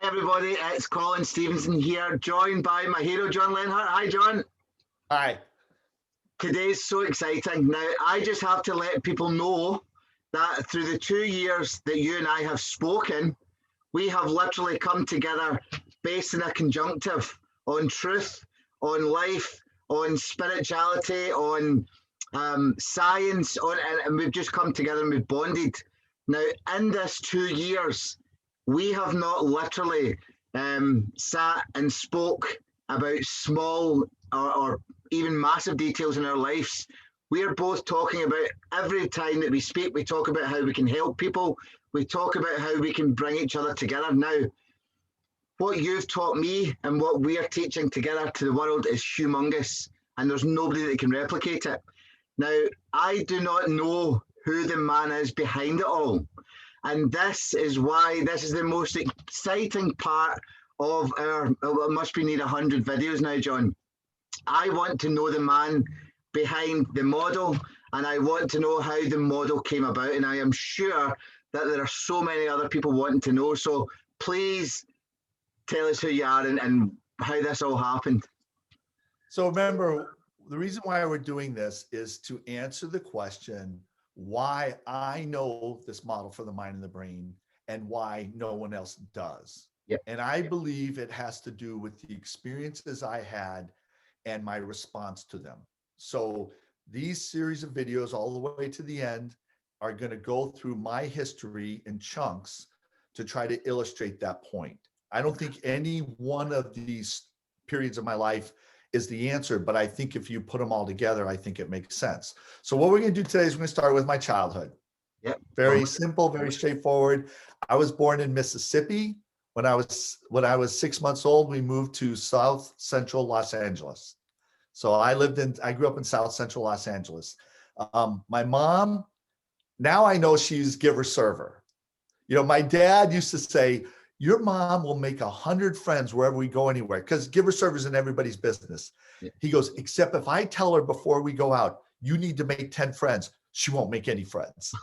Hi everybody, it's Colin Stevenson here, joined by my hero John Lenhart. Hi John. Hi. Today's so exciting. Now I just have to let people know that through the 2 years that you and I have spoken, we have literally come together based in a conjunctive on truth, on life, on spirituality, on science, and we've just come together and we've bonded. Now in this 2 years, we have not literally sat and spoke about small or even massive details in our lives. We are both talking about every time that we speak, we talk about how we can help people. We talk about how we can bring each other together. Now, what you've taught me and what we are teaching together to the world is humongous, and there's nobody that can replicate it. Now, I do not know who the man is behind it all. And this is why this is the most exciting part of our, it must be near 100 videos now, John. I want to know the man behind the model, and I want to know how the model came about. And I am sure that there are so many other people wanting to know. So please tell us who you are and how this all happened. So remember, the reason why we're doing this is to answer the question, why I know this model for the mind and the brain and why no one else does. Yep. And I believe it has to do with the experiences I had and my response to them. So these series of videos all the way to the end are going to go through my history in chunks to try to illustrate that point. I don't think any one of these periods of my life is the answer, but I think if you put them all together, I think it makes sense. So what we're going to do today is we're going to start with my childhood. Yep. Very simple, very straightforward. I was born in Mississippi. When I was 6 months old, we moved to South Central Los Angeles. So I grew up in South Central Los Angeles. My mom, now I know she's giver server. You know, my dad used to say, your mom will make 100 friends wherever we go anywhere, because giver server's in everybody's business. Yeah. He goes, except if I tell her before we go out, you need to make 10 friends, she won't make any friends.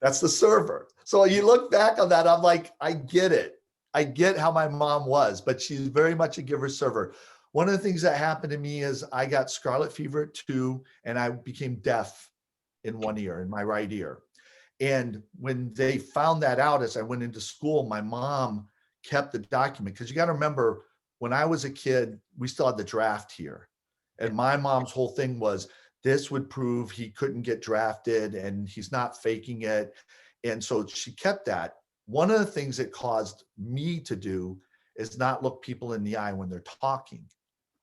That's the server. So you look back on that, I'm like, I get it. I get how my mom was, but she's very much a giver server. One of the things that happened to me is I got scarlet fever at 2, and I became deaf in one ear, in my right ear. And when they found that out as I went into school, my mom kept the document, because you got to remember, when I was a kid, we still had the draft here. And my mom's whole thing was, this would prove he couldn't get drafted and he's not faking it. And so she kept that. One of the things it caused me to do is not look people in the eye when they're talking.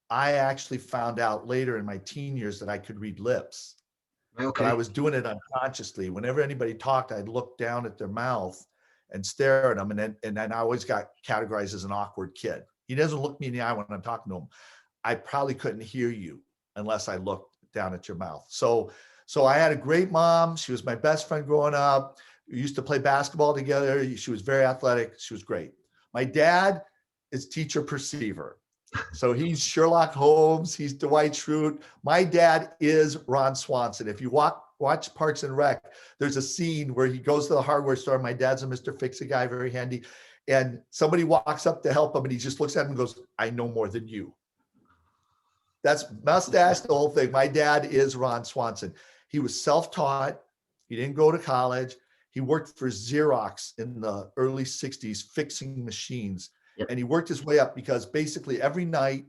I actually found out later in my teen years that I could read lips. Okay. But I was doing it unconsciously. Whenever anybody talked, I'd look down at their mouth and stare at them. And then I always got categorized as an awkward kid. He doesn't look me in the eye when I'm talking to him. I probably couldn't hear you unless I looked down at your mouth. So I had a great mom. She was my best friend growing up. We used to play basketball together. She was very athletic. She was great. My dad is teacher perceiver. So he's Sherlock Holmes. He's Dwight Schrute. My dad is Ron Swanson. If you watch Parks and Rec, there's a scene where he goes to the hardware store. My dad's a Mr. Fix-It guy, very handy. And somebody walks up to help him, and he just looks at him and goes, I know more than you. That's mustache, the whole thing. My dad is Ron Swanson. He was self-taught. He didn't go to college. He worked for Xerox in the early 60s, fixing machines. Yep. And he worked his way up because basically every night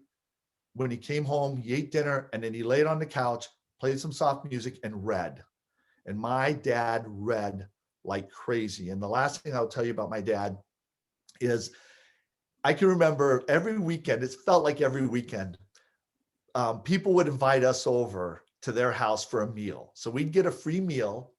when he came home, he ate dinner, and then he laid on the couch, played some soft music, and read. And my dad read like crazy. And the last thing I'll tell you about my dad is I can remember every weekend, it felt like every weekend, people would invite us over to their house for a meal. So we'd get a free meal.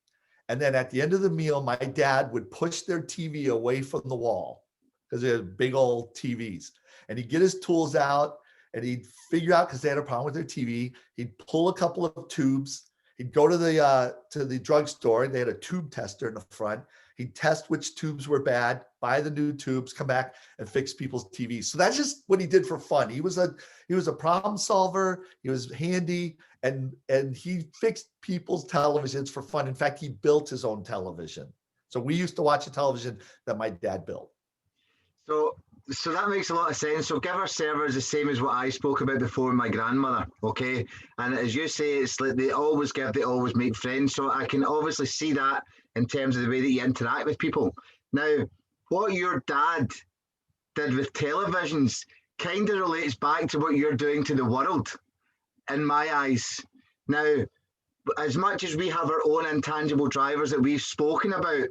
And then at the end of the meal, my dad would push their TV away from the wall, because they had big old TVs. And he'd get his tools out and he'd figure out, because they had a problem with their TV, he'd pull a couple of tubes. He'd go to the drugstore. They had a tube tester in the front. He'd test which tubes were bad, buy the new tubes, come back and fix people's TVs. So that's just what he did for fun. He was a problem solver. He was handy, and he fixed people's televisions for fun. In fact, he built his own television. So we used to watch a television that my dad built. So So that makes a lot of sense. So giver server is the same as what I spoke about before with my grandmother, okay? And as you say, it's like they always give, they always make friends. So I can obviously see that in terms of the way that you interact with people. Now, what your dad did with televisions kind of relates back to what you're doing to the world, in my eyes. Now, as much as we have our own intangible drivers that we've spoken about,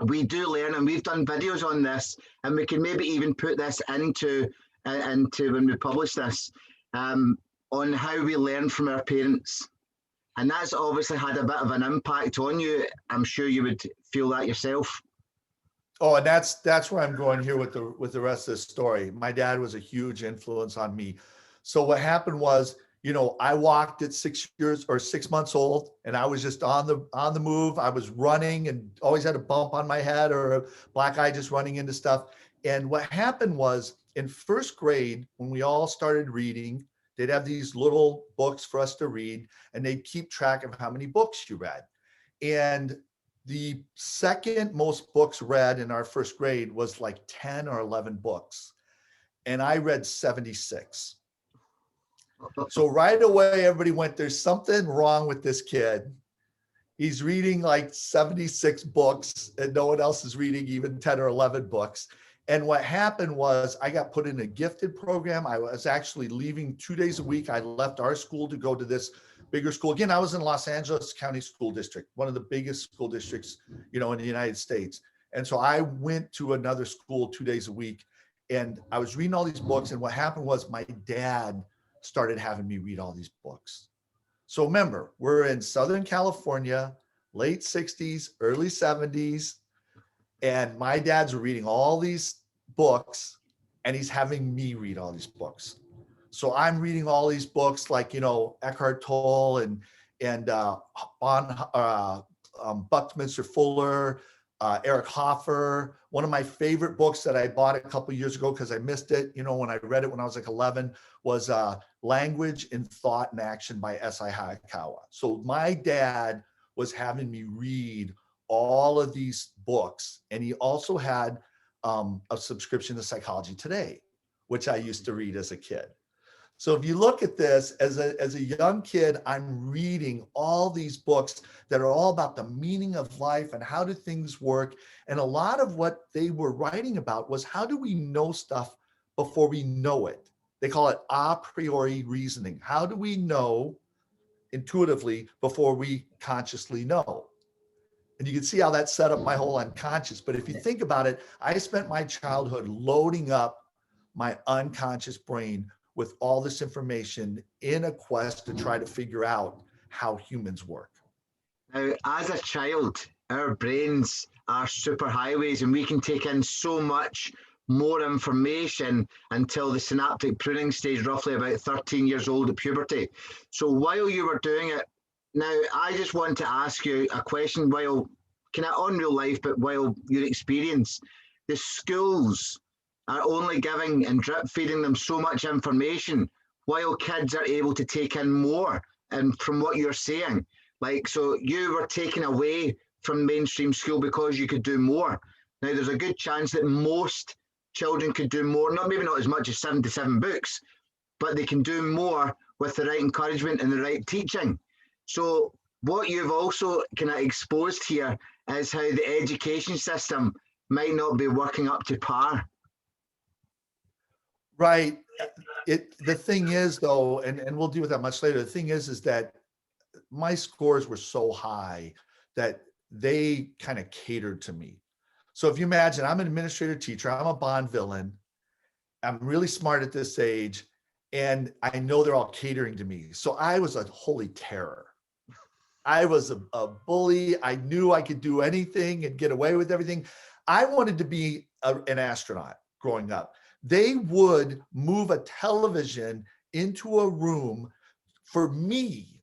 we do learn, and we've done videos on this, and we can maybe even put this into when we publish this, on how we learn from our parents, and that's obviously had a bit of an impact on you. I'm sure you would feel that yourself. Oh, and that's where I'm going here with the rest of the story. My dad was a huge influence on me. So what happened was, I walked at 6 years or 6 months old, and I was just on the move. I was running and always had a bump on my head or a black eye just running into stuff. And what happened was in first grade, when we all started reading, they'd have these little books for us to read, and they'd keep track of how many books you read. And the second most books read in our first grade was like 10 or 11 books. And I read 76. So right away, everybody went, there's something wrong with this kid. He's reading like 76 books and no one else is reading even 10 or 11 books. And what happened was I got put in a gifted program. I was actually leaving 2 days a week. I left our school to go to this bigger school. Again, I was in Los Angeles County School District, one of the biggest school districts, in the United States. And so I went to another school 2 days a week, and I was reading all these books. And what happened was my dad started having me read all these books. So remember, we're in Southern California, late 60s, early 70s. And my dad's reading all these books, and he's having me read all these books. So I'm reading all these books like, Eckhart Tolle and Buckminster Fuller, Eric Hoffer. One of my favorite books that I bought a couple of years ago because I missed it, when I read it when I was like 11, was Language in Thought and Action by S.I. Hayakawa. So my dad was having me read all of these books, and he also had a subscription to Psychology Today, which I used to read as a kid. So if you look at this as a young kid, I'm reading all these books that are all about the meaning of life and how do things work. And a lot of what they were writing about was how do we know stuff before we know it? They call it a priori reasoning. How do we know intuitively before we consciously know? And you can see how that set up my whole unconscious. But if you think about it, I spent my childhood loading up my unconscious brain with all this information in a quest to try to figure out how humans work. Now, as a child, our brains are superhighways, and we can take in so much more information until the synaptic pruning stage, roughly about 13 years old at puberty. So while you were doing it, now I just want to ask you a question while kind of on real life, but while your experience, the schools are only giving and drip feeding them so much information while kids are able to take in more. And from what you're saying, like, so you were taken away from mainstream school because you could do more. Now, there's a good chance that most children could do more, maybe not as much as 77 books, but they can do more with the right encouragement and the right teaching. So what you've also kind of exposed here is how the education system might not be working up to par. Right. The thing is, though, and we'll deal with that much later. The thing is that my scores were so high that they kind of catered to me. So if you imagine, I'm an administrator teacher, I'm a Bond villain, I'm really smart at this age, and I know they're all catering to me. So I was a holy terror. I was a bully. I knew I could do anything and get away with everything. I wanted to be an astronaut growing up. They would move a television into a room for me,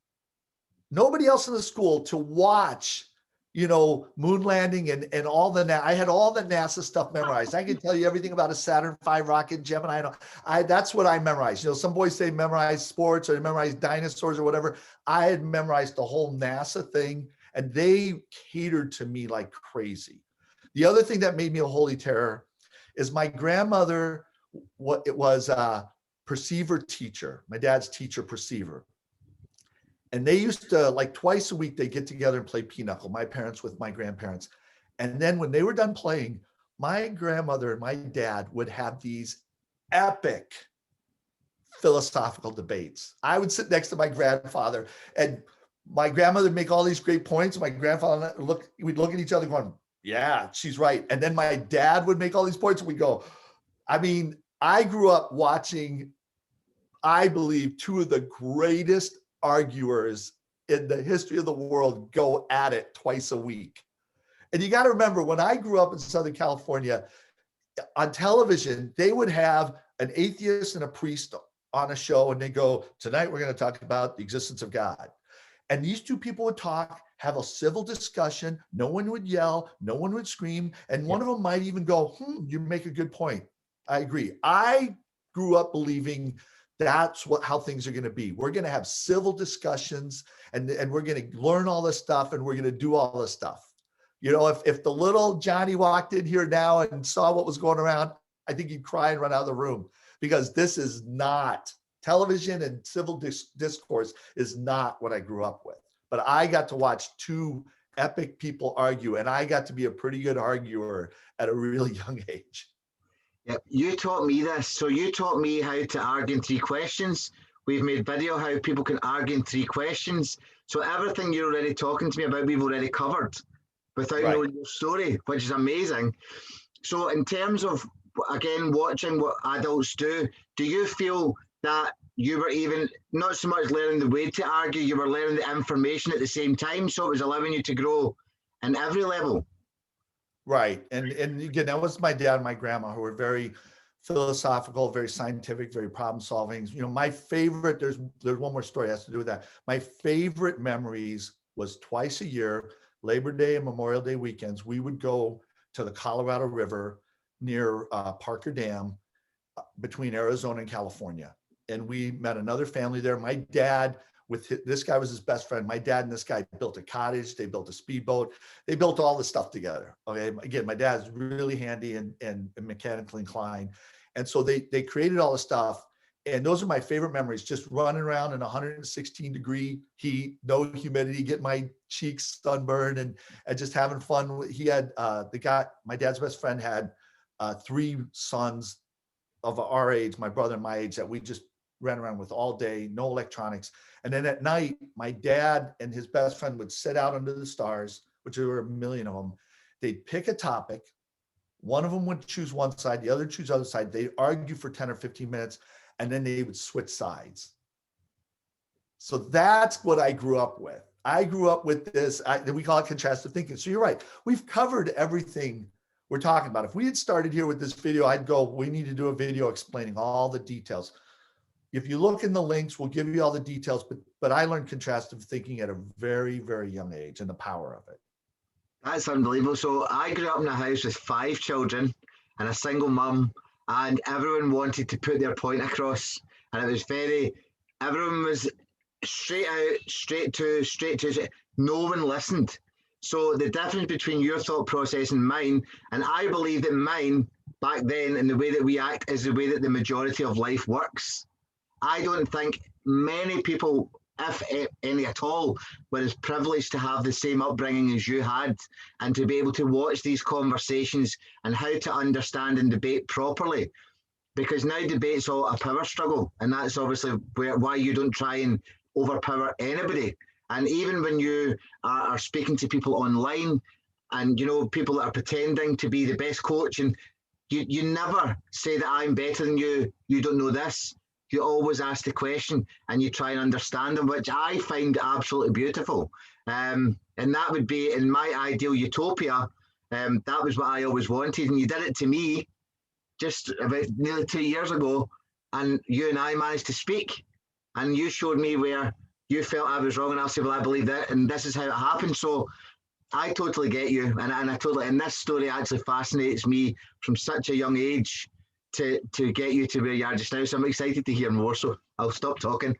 nobody else in the school, to watch, moon landing and all I had all the NASA stuff memorized. I can tell you everything about a Saturn V rocket, Gemini. That's what I memorized. Some boys say memorize sports or memorize dinosaurs or whatever. I had memorized the whole NASA thing, and they catered to me like crazy. The other thing that made me a holy terror is my grandmother, what it was a perceiver teacher, my dad's teacher perceiver. And they used to, like twice a week, they get together and play pinochle, my parents with my grandparents. And then when they were done playing, my grandmother and my dad would have these epic philosophical debates. I would sit next to my grandfather, and my grandmother would make all these great points. My grandfather we'd look at each other going, yeah, she's right. And then my dad would make all these points and we'd go, I mean, I grew up watching, I believe, two of the greatest arguers in the history of the world go at it twice a week. And you got to remember, when I grew up in Southern California, on television, they would have an atheist and a priest on a show, and they go, tonight we're going to talk about the existence of God. And these two people would talk, have a civil discussion. No one would yell, no one would scream. And one of them might even go, you make a good point. I agree. I grew up believing that's how things are going to be. We're going to have civil discussions, and we're going to learn all this stuff, and we're going to do all this stuff. You know, if the little Johnny walked in here now and saw what was going around, I think he'd cry and run out of the room, because this is not television, and civil discourse is not what I grew up with. But I got to watch two epic people argue, and I got to be a pretty good arguer at a really young age. Yeah, you taught me this. So you taught me how to argue in 3 questions. We've made video how people can argue in 3 questions. So everything you're already talking to me about, we've already covered without knowing your story, which is amazing. So in terms of, again, watching what adults do you feel that you were even not so much learning the way to argue, you were learning the information at the same time, so it was allowing you to grow in every level? Right. And again, that was my dad and my grandma, who were very philosophical, very scientific, very problem solving. You know, my favorite, there's one more story that has to do with that. My favorite memories was twice a year, Labor Day and Memorial Day weekends, we would go to the Colorado River near Parker Dam between Arizona and California. And we met another family there. My dad, this guy was his best friend. My dad and this guy built a cottage. They built a speedboat. They built all this stuff together. Okay. Again, my dad's really handy and mechanically inclined. And so they created all the stuff. And those are my favorite memories, just running around in 116-degree heat, no humidity, getting my cheeks sunburned and just having fun. He had, my dad's best friend had 3 sons of our age, my brother and my age, that we just ran around with all day, no electronics. And then at night, my dad and his best friend would sit out under the stars, which there were a million of them. They'd pick a topic. One of them would choose one side, the other choose the other side. They'd argue for 10 or 15 minutes, and then they would switch sides. So that's what I grew up with. I grew up with this, we call it contrastive thinking. So you're right. We've covered everything we're talking about. If we had started here with this video, I'd go, we need to do a video explaining all the details. If you look in the links, we'll give you all the details, but I learned contrastive thinking at a very, very young age and the power of it. That's unbelievable. So I grew up in a house with 5 children and a single mum, and everyone wanted to put their point across. And it was everyone was straight out, straight to, no one listened. So the difference between your thought process and mine, and I believe that mine back then and the way that we act is the way that the majority of life works. I don't think many people, if any at all, were as privileged to have the same upbringing as you had, and to be able to watch these conversations and how to understand and debate properly. Because now debate's all a power struggle, and that's obviously why you don't try and overpower anybody. And even when you are speaking to people online, and you know, people that are pretending to be the best coach, and you never say that I'm better than you, you don't know this. You always ask the question and you try and understand them, which I find absolutely beautiful. And that would be, in my ideal utopia, that was what I always wanted. And you did it to me just about nearly 2 years ago, and you and I managed to speak, and you showed me where you felt I was wrong, and I'll say, well, I believe that, and this is how it happened. So I totally get you, and this story actually fascinates me from such a young age to get you to where you are just now. So I'm excited to hear more. So I'll stop talking.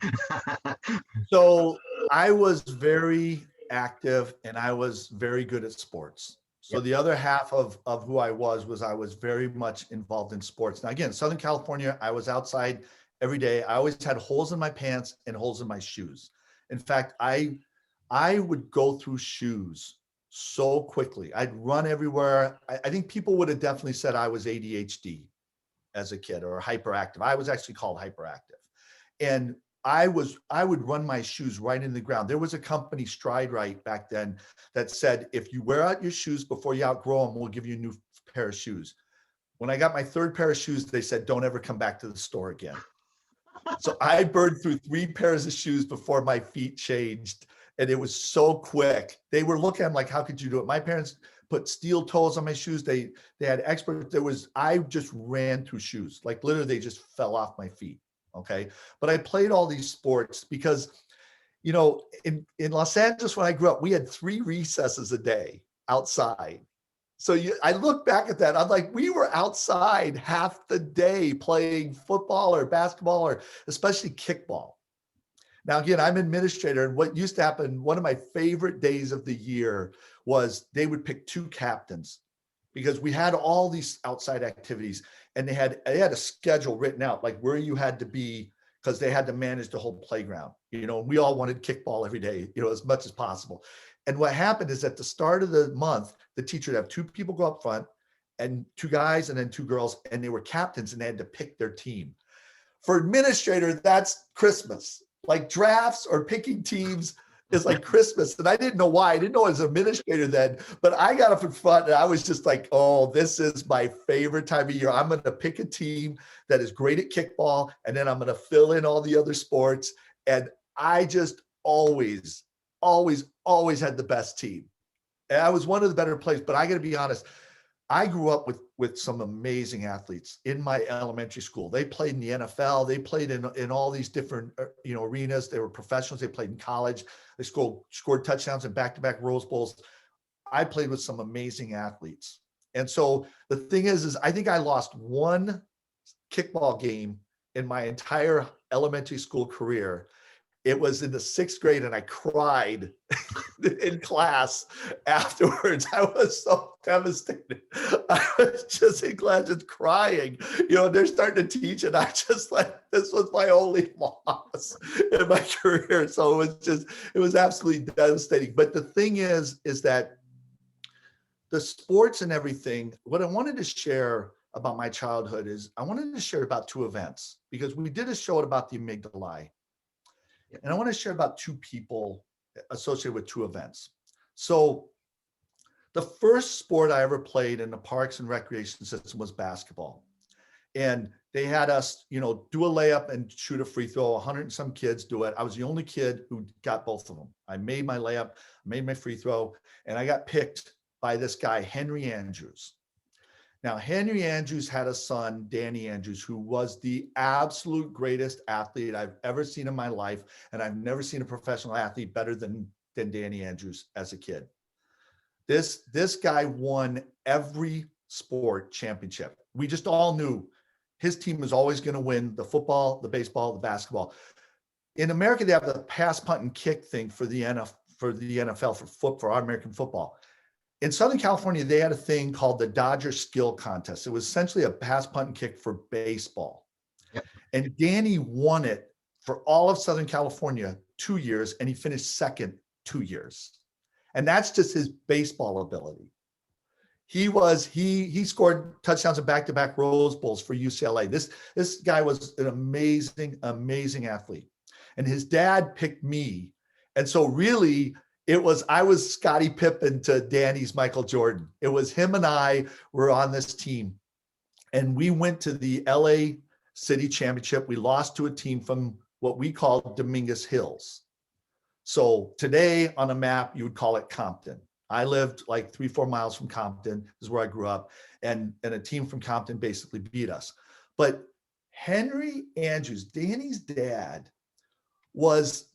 So I was very active and I was very good at sports. So the other half of who I was I was very much involved in sports. Now, again, Southern California, I was outside every day. I always had holes in my pants and holes in my shoes. In fact, I would go through shoes so quickly. I'd run everywhere. I think people would have definitely said I was ADHD as a kid or hyperactive. I was actually called hyperactive. And I would run my shoes right in the ground. There was a company, Stride Right, back then that said, if you wear out your shoes before you outgrow them, we'll give you a new pair of shoes. When I got my third pair of shoes, they said, don't ever come back to the store again. So I burned through 3 pairs of shoes before my feet changed. And it was so quick. They were looking at me like, how could you do it? My parents put steel toes on my shoes. They had experts. I just ran through shoes. Like literally they just fell off my feet. Okay. But I played all these sports because, you know, in Los Angeles, when I grew up, we had 3 recesses a day outside. So I look back at that, I'm like, we were outside half the day playing football or basketball or especially kickball. Now, again, I'm an administrator, and what used to happen, one of my favorite days of the year was they would pick 2 captains because we had all these outside activities, and they had a schedule written out, like where you had to be, because they had to manage the whole playground. You know, we all wanted kickball every day, you know, as much as possible. And what happened is at the start of the month, the teacher would have 2 people go up front and 2 guys and then 2 girls, and they were captains and they had to pick their team. For administrator, that's Christmas. Like drafts or picking teams is like Christmas. And I didn't know why. I didn't know I was an administrator then, but I got up in front and I was just like, oh, this is my favorite time of year. I'm going to pick a team that is great at kickball, and then I'm going to fill in all the other sports. And I just always had the best team. And I was one of the better players, but I got to be honest, I grew up with some amazing athletes in my elementary school. They played in the NFL. They played in all these different arenas. They were professionals. They played in college. They scored touchdowns in back-to-back Rose Bowls. I played with some amazing athletes. And so the thing is I think I lost 1 kickball game in my entire elementary school career. It was in the 6th grade, and I cried in class afterwards. I was so devastated. I was just in class just crying. You know, they're starting to teach, and I just like, this was my only loss in my career. So it was absolutely devastating. But the thing is that the sports and everything, what I wanted to share about my childhood is I wanted to share about 2 events, because we did a show about the amygdala. And I want to share about 2 people associated with 2 events. So the first sport I ever played in the parks and recreation system was basketball. And they had us, you know, do a layup and shoot a free throw. 100 and some kids do it. I was the only kid who got both of them. I made my layup, made my free throw, and I got picked by this guy, Henry Andrews. Now, Henry Andrews had a son, Danny Andrews, who was the absolute greatest athlete I've ever seen in my life. And I've never seen a professional athlete better than Danny Andrews as a kid. This guy won every sport championship. We just all knew his team was always going to win the football, the baseball, the basketball. In America, they have the pass, punt, and kick thing for the NFL, for our American football. In Southern California, they had a thing called the Dodger Skill Contest. It was essentially a pass, punt, and kick for baseball. Yep. And Danny won it for all of Southern California 2 years, and he finished 2nd 2 years. And that's just his baseball ability. He scored touchdowns in back-to-back Rose Bowls for UCLA. This guy was an amazing athlete. And his dad picked me. And so really, I was Scottie Pippen to Danny's Michael Jordan. It was him and I were on this team. And we went to the LA City Championship. We lost to a team from what we call Dominguez Hills. So today on a map, you would call it Compton. I lived like 3-4 miles from Compton. This is where I grew up. And a team from Compton basically beat us. But Henry Andrews, Danny's dad, was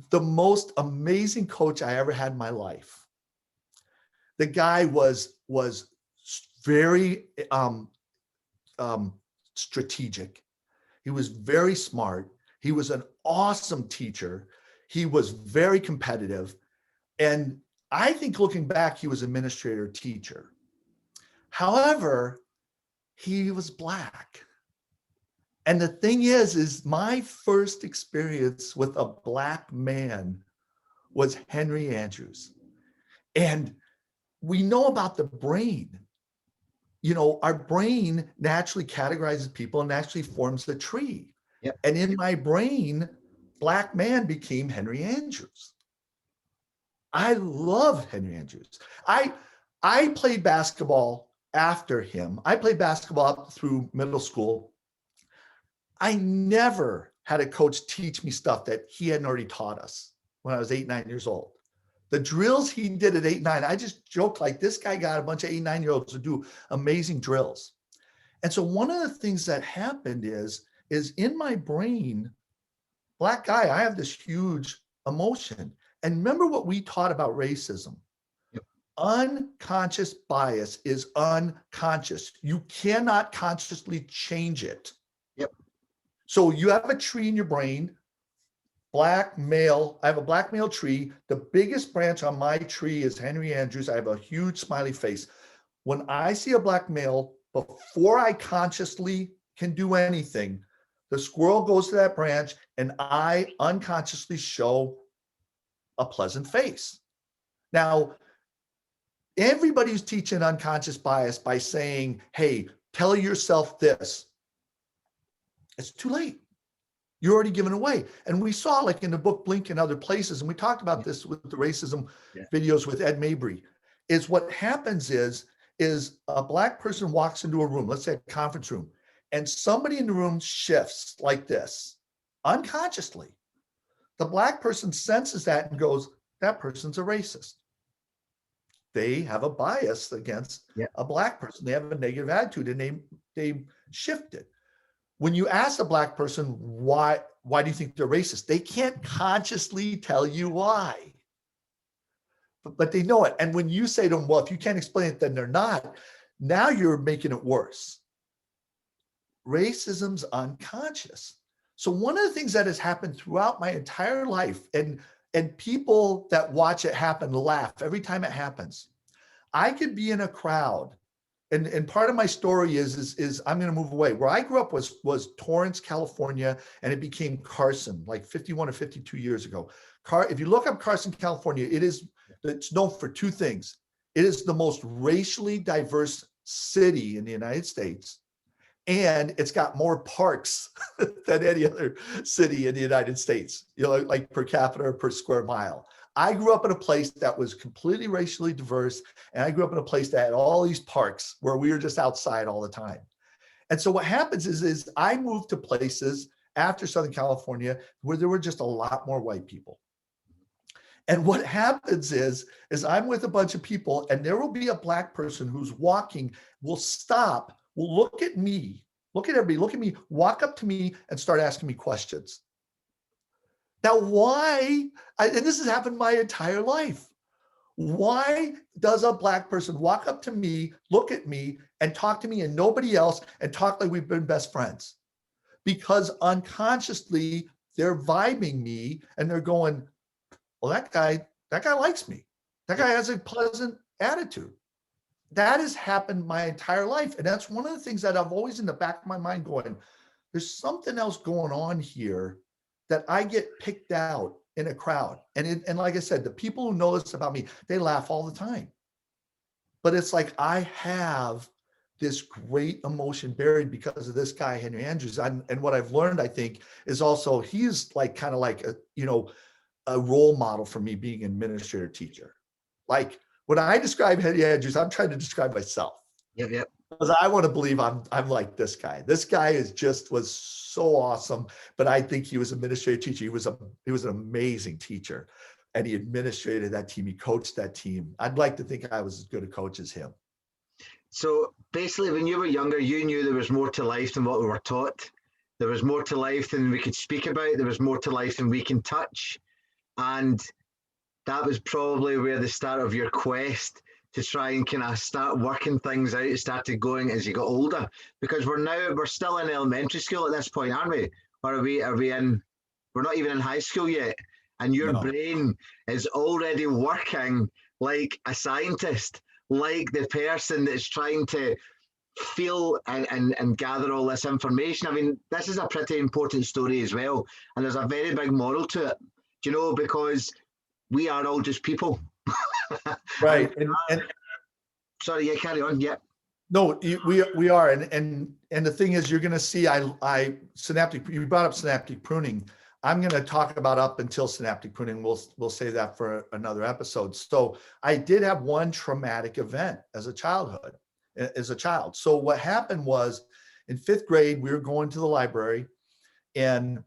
the most amazing coach I ever had in my life. The guy was very strategic. He was very smart. He was an awesome teacher. He was very competitive. And I think looking back, he was administrator teacher. However, he was Black. And the thing is my first experience with a Black man was Henry Andrews. And we know about the brain. Our brain naturally categorizes people and naturally forms a tree. Yep. And in my brain, Black man became Henry Andrews. I love Henry Andrews. I played basketball after him. I played basketball up through middle school. I never had a coach teach me stuff that he hadn't already taught us when I was 8, 9 years old. The drills he did at 8, 9, I just joke like this guy got a bunch of 8, 9-year-olds to do amazing drills. And so one of the things that happened is in my brain, Black guy, I have this huge emotion. And remember what we taught about racism. Yep. Unconscious bias is unconscious. You cannot consciously change it. Yep. So you have a tree in your brain, Black male. I have a Black male tree. The biggest branch on my tree is Henry Andrews. I have a huge smiley face. When I see a Black male, before I consciously can do anything, the squirrel goes to that branch and I unconsciously show a pleasant face. Now, everybody's teaching unconscious bias by saying, hey, tell yourself this. It's too late. You're already given away. And we saw like in the book Blink and other places, and we talked about this with the racism videos with Ed Mabry, is what happens is a Black person walks into a room, let's say a conference room, and somebody in the room shifts like this, unconsciously. The Black person senses that and goes, that person's a racist. They have a bias against a Black person. They have a negative attitude and they shift it. When you ask a Black person, why do you think they're racist? They can't consciously tell you why, but they know it. And when you say to them, well, if you can't explain it, then they're not, now you're making it worse. Racism's unconscious. So one of the things that has happened throughout my entire life, and people that watch it happen laugh every time it happens. I could be in a crowd, and part of my story is I'm going to move away. Where I grew up was Torrance, California, and it became Carson like 51 or 52 years ago. If you look up Carson, California, it's known for two things. It is the most racially diverse city in the United States. And it's got more parks than any other city in the United States, like per capita or per square mile. I grew up in a place that was completely racially diverse. And I grew up in a place that had all these parks where we were just outside all the time. And so what happens is I moved to places after Southern California where there were just a lot more white people. And what happens is I'm with a bunch of people and there will be a Black person who's walking, will stop, will look at me, look at everybody, look at me, walk up to me and start asking me questions. Now, why, and this has happened my entire life. Why does a Black person walk up to me, look at me and talk to me and nobody else and talk like we've been best friends? Because unconsciously they're vibing me and they're going, well, that guy likes me. That guy has a pleasant attitude. That has happened my entire life. And that's one of the things that I've always in the back of my mind going, there's something else going on here that I get picked out in a crowd. And like I said, the people who know this about me, they laugh all the time. But it's like, I have this great emotion buried because of this guy, Henry Andrews. And what I've learned, I think, is also, he's like kind of like a role model for me being an administrator teacher. Like when I describe Henry Andrews, I'm trying to describe myself. Yep. Because I want to believe I'm like this guy. This guy was so awesome, but I think he was an administrative teacher. He was an amazing teacher, and he administrated that team. He coached that team. I'd like to think I was as good a coach as him. So basically, when you were younger, you knew there was more to life than what we were taught. There was more to life than we could speak about. There was more to life than we can touch. And that was probably where the start of your quest to try and kind of start working things out started going as you got older. Because we're still in elementary school at this point, aren't we? Or we're not even in high school yet. And your brain is already working like a scientist, like the person that's trying to feel and gather all this information. I mean, this is a pretty important story as well. And there's a very big moral to it, you know, because we are all just people. Right. And sorry, yeah, carry on. Yeah. No, we are, and the thing is, you're going to see, I synaptic. You brought up synaptic pruning. I'm going to talk about up until synaptic pruning. We'll say that for another episode. So I did have one traumatic event as a child. So what happened was, in 5th grade, we were going to the library, and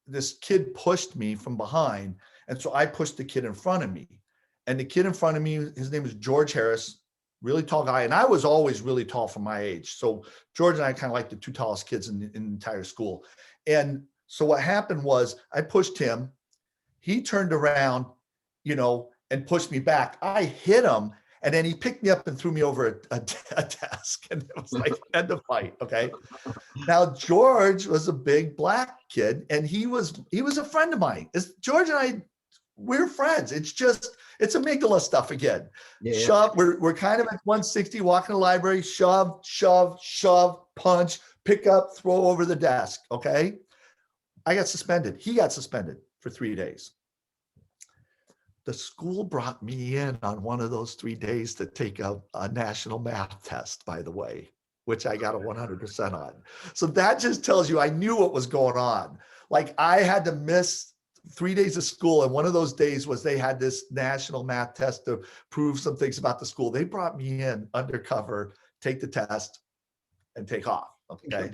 this kid pushed me from behind, and so I pushed the kid in front of me. And the kid in front of me, his name is George Harris. Really tall guy. And I was always really tall for my age. So George and I kind of like the 2 tallest kids in the entire school. And so what happened was, I pushed him. He turned around, and pushed me back. I hit him, and then he picked me up and threw me over a desk. And it was like, end of fight. Okay. Now, George was a big black kid, and he was a friend of mine. George and I, we're friends. It's amygdala stuff again. Yeah. Shove. We're kind of at 160, walking to the library, shove, punch, pick up, throw over the desk. Okay. I got suspended. He got suspended for 3 days. The school brought me in on one of those 3 days to take a national math test, by the way, which I got a 100% on. So that just tells you I knew what was going on. Like, I had to miss 3 days of school, and one of those days was they had this national math test to prove some things about the school. They brought me in undercover, take the test, and take off. Okay.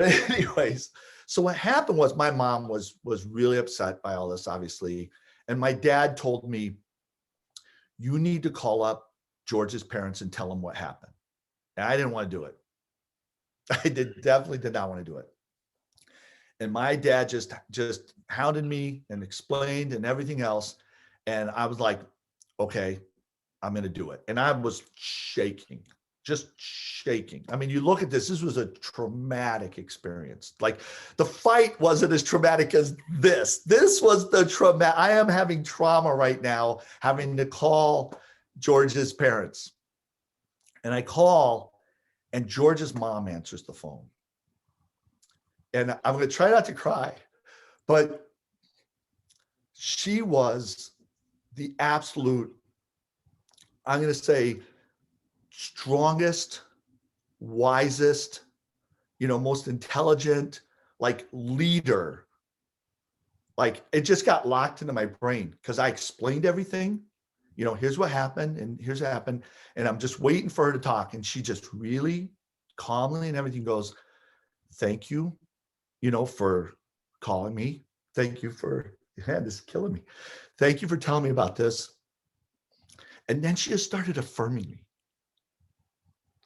Anyways, so what happened was, my mom was really upset by all this, obviously, and my dad told me, you need to call up George's parents and tell them what happened. And I didn't want to do it. I definitely did not want to do it. And my dad just hounded me and explained and everything else. And I was like, okay, I'm going to do it. And I was shaking, just shaking. I mean, you look at this was a traumatic experience. Like, the fight wasn't as traumatic as this. This was the trauma. I am having trauma right now, having to call George's parents. And I call, and George's mom answers the phone. And I'm going to try not to cry, but she was the absolute, I'm going to say, strongest, wisest, most intelligent, like, leader. Like, it just got locked into my brain because I explained everything. Here's what happened, and here's what happened. And I'm just waiting for her to talk. And she just really calmly and everything goes, thank you, for calling me. Thank you for, this is killing me. Thank you for telling me about this. And then she just started affirming me.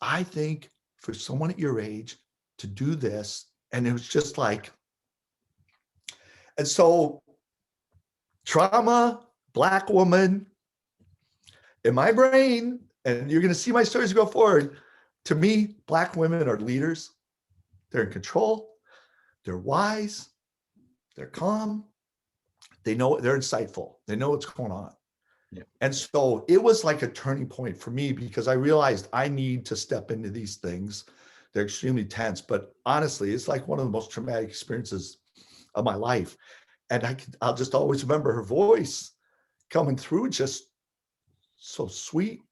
I think for someone at your age to do this, and it was just like, and so trauma, Black woman, in my brain, and you're going to see my stories go forward. To me, Black women are leaders. They're in control. They're wise. They're calm. They know, they're insightful. They know what's going on. Yeah. And so it was like a turning point for me, because I realized I need to step into these things. They're extremely tense, but honestly, it's like one of the most traumatic experiences of my life. And I'll just always remember her voice coming through, just so sweet,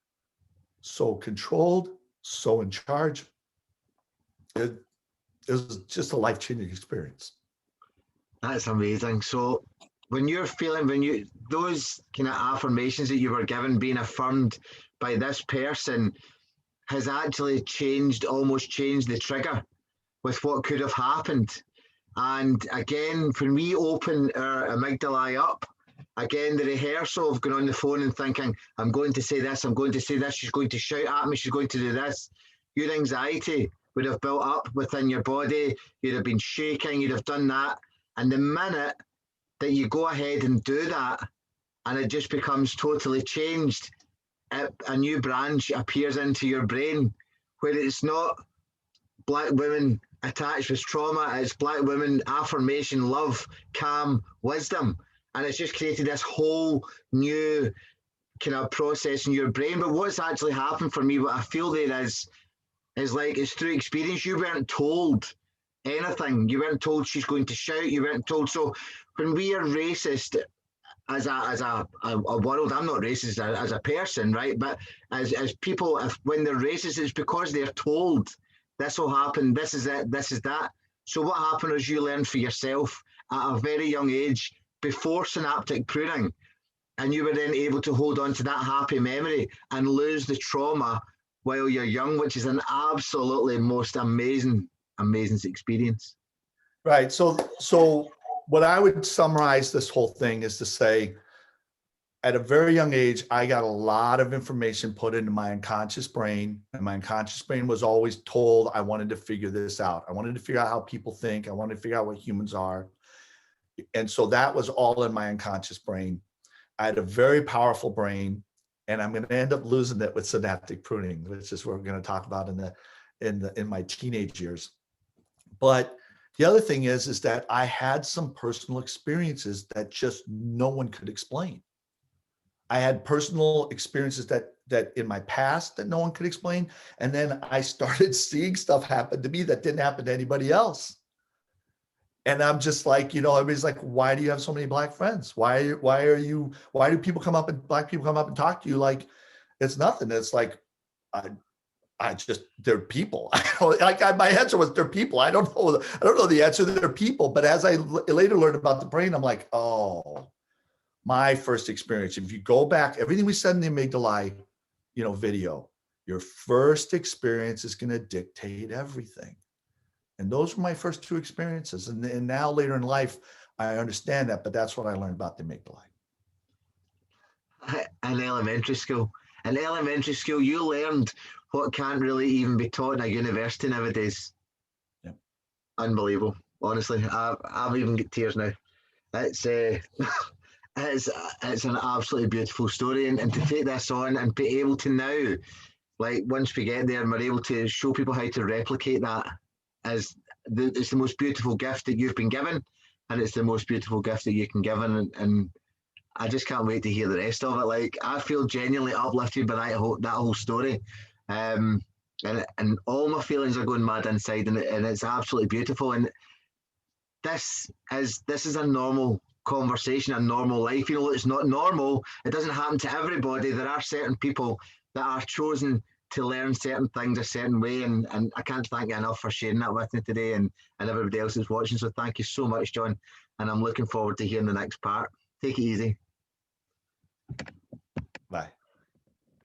so controlled, so in charge. It was just a life-changing experience. That's amazing. So when those kind of affirmations that you were given, being affirmed by this person, has actually almost changed the trigger with what could have happened. And again, when we open our amygdala up, again, the rehearsal of going on the phone and thinking, I'm going to say this, she's going to shout at me, she's going to do this. Your anxiety would have built up within your body. You'd have been shaking, you'd have done that. And the minute that you go ahead and do that, and it just becomes totally changed, a new branch appears into your brain where it's not Black women attached with trauma, it's Black women, affirmation, love, calm, wisdom. And it's just created this whole new kind of process in your brain. But what's actually happened for me, what I feel there is like it's through experience. You weren't told anything. You weren't told she's going to shout. You weren't told. So when we are racist as a world, I'm not racist as a person, right? But as people, if when they're racist, it's because they're told this will happen. This is it. This is that. So what happened is you learn for yourself at a very young age before synaptic pruning, and you were then able to hold on to that happy memory and lose the trauma while you're young, which is an absolutely most amazing experience. Right. So what I would summarize this whole thing is to say, at a very young age, I got a lot of information put into my unconscious brain, and my unconscious brain was always told I wanted to figure this out. I wanted to figure out how people think. I wanted to figure out what humans are. And so that was all in my unconscious brain. I had a very powerful brain, and I'm going to end up losing it with synaptic pruning, which is what we're going to talk about in my teenage years. But the other thing is that I had some personal experiences that just no one could explain. I had personal experiences that in my past that no one could explain. And then I started seeing stuff happen to me that didn't happen to anybody else. And I'm just like, everybody's like, why do you have so many Black friends? Why do black people come up and talk to you like it's nothing? It's like, they're people. My answer was they're people. I don't know the answer. They're people. But as I later learned about the brain, I'm like, oh, my first experience. If you go back, everything we said in the amygdala, video, your first experience is going to dictate everything. And those were my first two experiences. And now later in life, I understand that, but that's what I learned about the amygdala. In elementary school, you learned what can't really even be taught in a university nowadays. Yeah. Unbelievable. Honestly, I've even got tears now. It's it's an absolutely beautiful story, and to take this on and be able to now, like once we get there and we're able to show people how to replicate that, it's the most beautiful gift that you've been given, and it's the most beautiful gift that you can give, and I just can't wait to hear the rest of it. Like, I feel genuinely uplifted by that whole story, and all my feelings are going mad inside, and it's absolutely beautiful. And this is a normal conversation, a normal life. It's not normal. It doesn't happen to everybody. There are certain people that are chosen to learn certain things a certain way, and I can't thank you enough for sharing that with me today, and everybody else who's watching. So thank you so much, John, and I'm looking forward to hearing the next part. Take it easy.